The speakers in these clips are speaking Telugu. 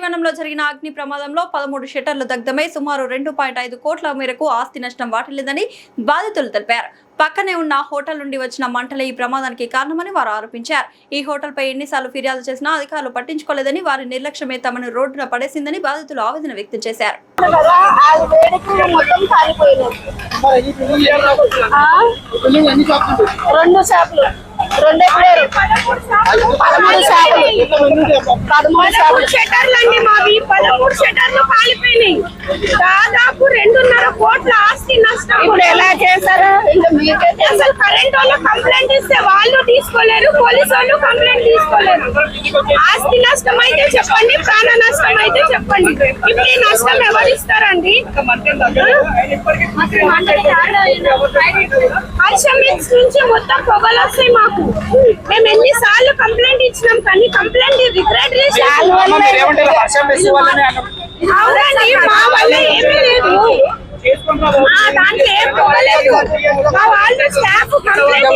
దుకాణంలో జరిగిన అగ్ని ప్రమాదంలో 13 షట్టర్లు దగ్ధమై సుమారు 2.5 కోట్ల మేరకు ఆస్తి నష్టం వాటిల్లిందని బాధితులు తెలిపారు. పక్కనే ఉన్న హోటల్ నుండి వచ్చిన మంటలే ఈ ప్రమాదానికి కారణమని వారు ఆరోపించారు. ఈ హోటల్పై ఎన్నిసార్లు ఫిర్యాదు చేసినా అధికారులు పట్టించుకోలేదని, వారి నిర్లక్ష్యమే తమను రోడ్డున పడేసిందని బాధితులు ఆవేదన వ్యక్తం చేశారు. దాదాపు 2.5 కోట్ల ఆస్తి నష్టం. ఇప్పుడు ఎలా చేశారు? అసలు కరెంట్ వాళ్ళు కంప్లైంట్ ఇస్తే వాళ్ళు తీసుకోలేరు, పోలీసు వాళ్ళు కంప్లైంట్ తీసుకోలేరు. ఆస్తి నష్టం అయితే చెప్పండి, ప్రాణ నష్టం అయితే చెప్పండి. ఇప్పుడు ఈ నష్టం ఎవరు ఇస్తారండి? హర్షమిక్స్ నుంచి మొత్తం పొగలు వస్తాయి మాకు. మేము ఎన్నిసార్లు కంప్లైంట్ ఇచ్చినాం కానీ కంప్లైంట్ రిగ్రెట్ చేసి అవునండి, మా వల్ల ఏమీ లేదు, దాంట్లో ఏం పోలేదు. మా వాళ్ళు స్టాఫ్ కంప్లైంట్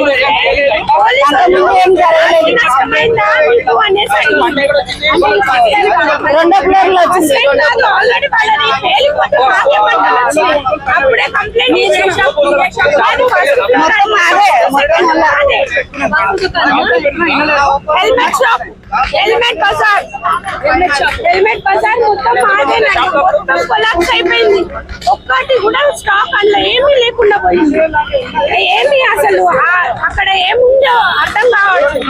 అప్పుడే కంప్లైంట్ హెల్మెట్ షాప్, హెల్మెట్ బజార్ మొత్తం మాదేనండి. మొత్తం కొలాప్స్ అయిపోయింది. ఒక్కటి కూడా స్టాక్ అందులో ఏమీ లేకుండా పోయింది. ఏమి అసలు అక్కడ ఏముందో అర్థం కావచ్చు.